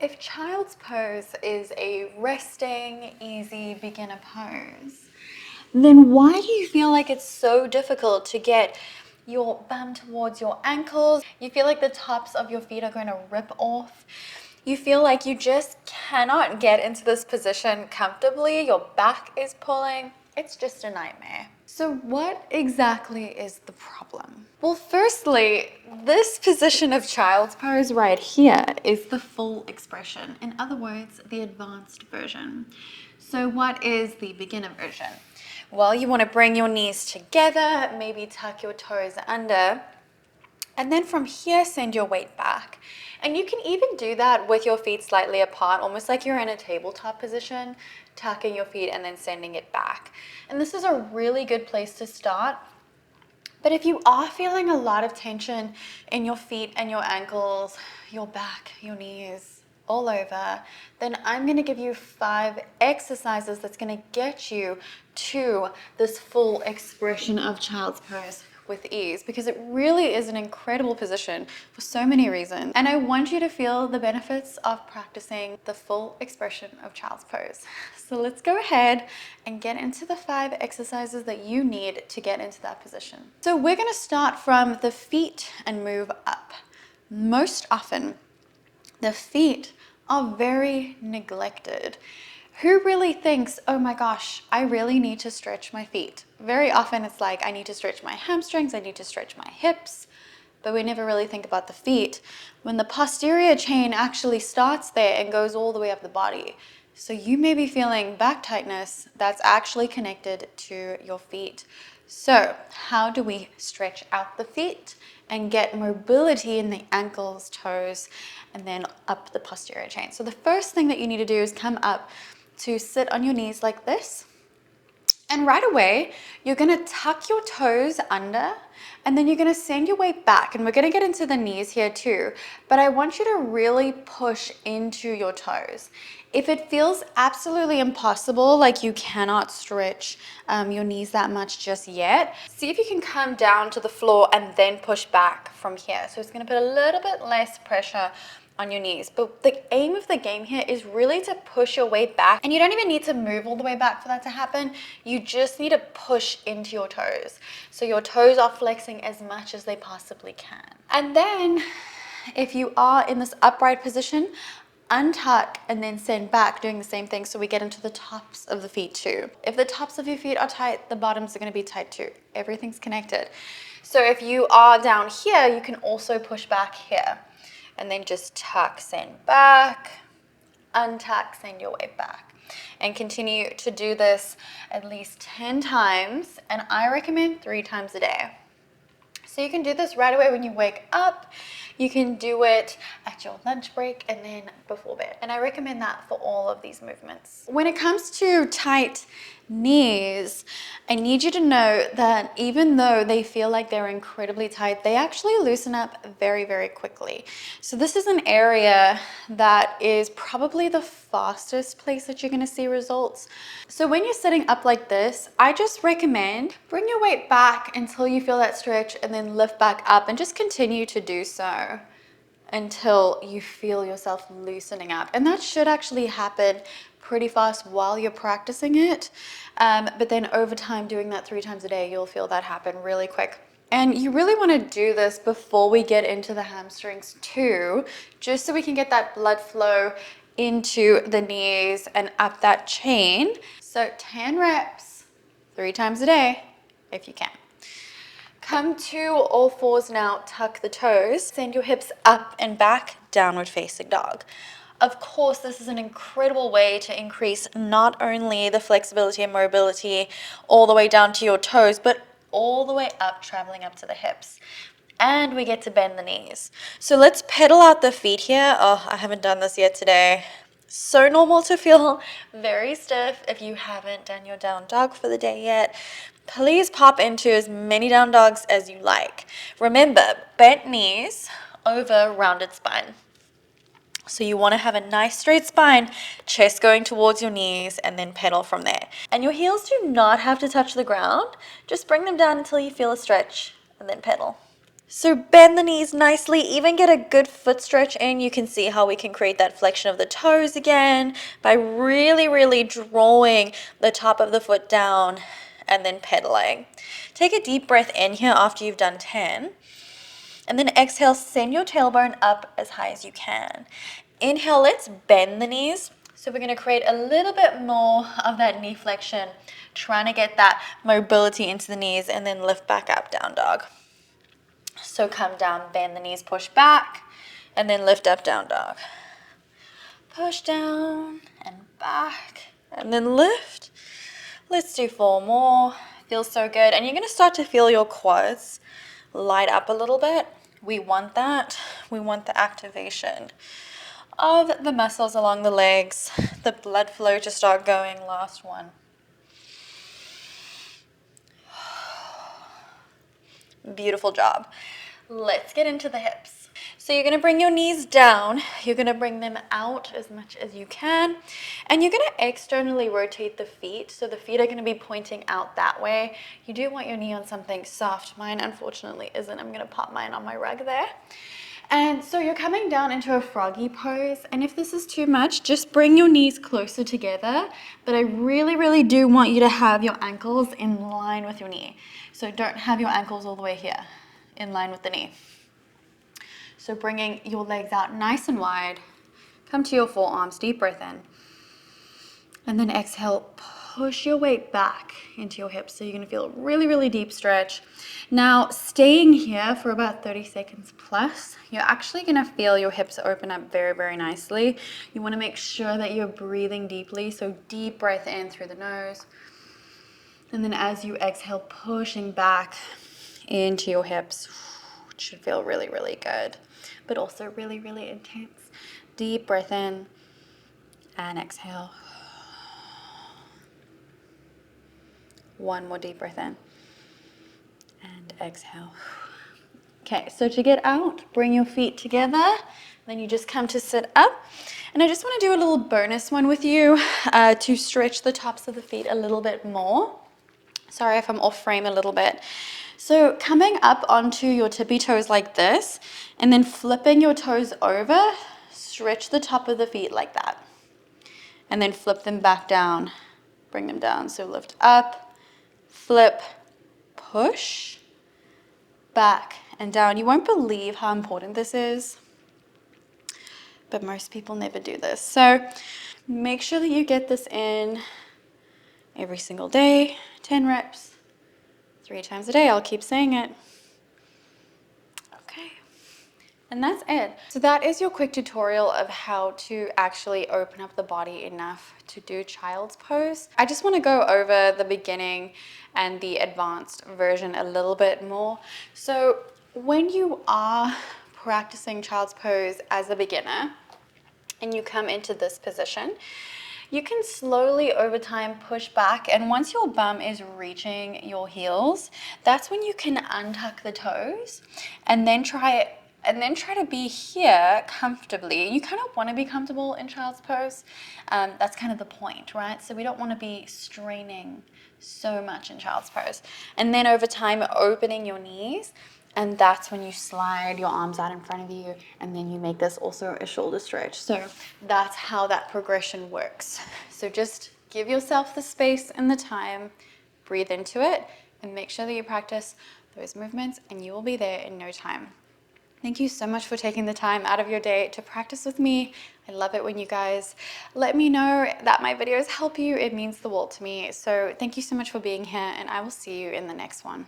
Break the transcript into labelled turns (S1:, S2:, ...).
S1: If child's pose is a resting, easy beginner pose, then why do you feel like it's so difficult to get your bum towards your ankles? You feel like the tops of your feet are going to rip off. You feel like you just cannot get into this position comfortably. Your back is pulling. It's just a nightmare. So what exactly is the problem? Well, firstly, this position of child's pose right here is the full expression. In other words, the advanced version. So what is the beginner version? Well, you want to bring your knees together, maybe tuck your toes under, and then from here, send your weight back. And you can even do that with your feet slightly apart, almost like you're in a tabletop position, tucking your feet and then sending it back. And this is a really good place to start. But if you are feeling a lot of tension in your feet and your ankles, your back, your knees, all over, then I'm going to give you 5 exercises that's going to get you to this full expression of child's pose with ease, because it really is an incredible position for so many reasons. And I want you to feel the benefits of practicing the full expression of child's pose. So let's go ahead and get into the 5 exercises that you need to get into that position. So we're going to start from the feet and move up. Most often, the feet are very neglected. Who really thinks, oh my gosh, I really need to stretch my feet? Very often it's like, I need to stretch my hamstrings, I need to stretch my hips, but we never really think about the feet when the posterior chain actually starts there and goes all the way up the body. So you may be feeling back tightness that's actually connected to your feet. So how do we stretch out the feet and get mobility in the ankles, toes, and then up the posterior chain? So the first thing that you need to do is come up to sit on your knees like this. And right away, you're gonna tuck your toes under, and then you're gonna send your weight back. And we're gonna get into the knees here too, but I want you to really push into your toes. If it feels absolutely impossible, like you cannot stretch your knees that much just yet, see if you can come down to the floor and then push back from here. So it's gonna put a little bit less pressure on your knees. But the aim of the game here is really to push your weight back, and you don't even need to move all the way back for that to happen. You just need to push into your toes. So your toes are flexing as much as they possibly can. And then if you are in this upright position, untuck and then send back, doing the same thing, so we get into the tops of the feet too. If the tops of your feet are tight, the bottoms are going to be tight too. Everything's connected. So if you are down here, you can also push back here. And then just tuck, send back, untuck, send your way back. And continue to do this at least 10 times, and I recommend 3 times a day. So you can do this right away when you wake up. You can do it at your lunch break and then before bed. And I recommend that for all of these movements. When it comes to tight knees, I need you to know that even though they feel like they're incredibly tight, they actually loosen up very, very quickly. So this is an area that is probably the fastest place that you're going to see results. So when you're sitting up like this, I just recommend bring your weight back until you feel that stretch, and then lift back up and just continue to do so until you feel yourself loosening up. And that should actually happen pretty fast while you're practicing it. But then over time, doing that 3 times a day, you'll feel that happen really quick. And you really want to do this before we get into the hamstrings too, just so we can get that blood flow into the knees and up that chain. So 10 reps, 3 times a day, if you can. Come to all fours now, tuck the toes, send your hips up and back, downward facing dog. Of course, this is an incredible way to increase not only the flexibility and mobility all the way down to your toes, but all the way up, traveling up to the hips. And we get to bend the knees. So let's pedal out the feet here. Oh, I haven't done this yet today. So normal to feel very stiff if you haven't done your down dog for the day yet. Please pop into as many down dogs as you like. Remember, bent knees over rounded spine. So you want to have a nice straight spine, chest going towards your knees, and then pedal from there. And your heels do not have to touch the ground. Just bring them down until you feel a stretch, and then pedal. So bend the knees nicely, even get a good foot stretch in. You can see how we can create that flexion of the toes again by really drawing the top of the foot down and then pedaling. Take a deep breath in here after you've done 10. And then exhale, send your tailbone up as high as you can. Inhale, let's bend the knees. So we're going to create a little bit more of that knee flexion, trying to get that mobility into the knees, and then lift back up, down dog. So come down, bend the knees, push back, and then lift up, down dog. Push down and back, and then lift. Let's do 4 more. Feels so good. And you're going to start to feel your quads light up a little bit. We want that. We want the activation of the muscles along the legs, the blood flow to start going. Last one. Beautiful job. Let's get into the hips. So you're going to bring your knees down. You're going to bring them out as much as you can. And you're going to externally rotate the feet. So the feet are going to be pointing out that way. You do want your knee on something soft. Mine unfortunately isn't. I'm going to pop mine on my rug there. And so you're coming down into a froggy pose. And if this is too much, just bring your knees closer together. But I really do want you to have your ankles in line with your knee. So don't have your ankles all the way here, in line with the knee. So bringing your legs out nice and wide. Come to your forearms, deep breath in. And then exhale, push your weight back into your hips. So you're going to feel a really deep stretch. Now, staying here for about 30 seconds plus, you're actually going to feel your hips open up very nicely. You want to make sure that you're breathing deeply. So deep breath in through the nose. And then as you exhale, pushing back into your hips. It should feel really good, but also really intense. Deep breath in and exhale. One more deep breath in and exhale. Okay, so to get out, bring your feet together. Then you just come to sit up. And I just want to do a little bonus one with you to stretch the tops of the feet a little bit more. Sorry if I'm off frame a little bit. So coming up onto your tippy toes like this, and then flipping your toes over, stretch the top of the feet like that. And then flip them back down, bring them down. So lift up, flip, push, back and down. You won't believe how important this is, but most people never do this. So make sure that you get this in every single day, 10 reps, 3 times a day. I'll keep saying it. Okay. And that's it. So that is your quick tutorial of how to actually open up the body enough to do child's pose. I just want to go over the beginning and the advanced version a little bit more. So when you are practicing child's pose as a beginner and you come into this position, you can slowly over time push back, and once your bum is reaching your heels, that's when you can untuck the toes and then try to be here comfortably. You kind of want to be comfortable in child's pose. That's kind of the point, right? So we don't want to be straining so much in child's pose. And then over time, opening your knees, and that's when you slide your arms out in front of you, and then you make this also a shoulder stretch. So that's how that progression works. So just give yourself the space and the time, breathe into it, and make sure that you practice those movements, and you will be there in no time. Thank you so much for taking the time out of your day to practice with me. I love it when you guys let me know that my videos help you. It means the world to me. So thank you so much for being here, and I will see you in the next one.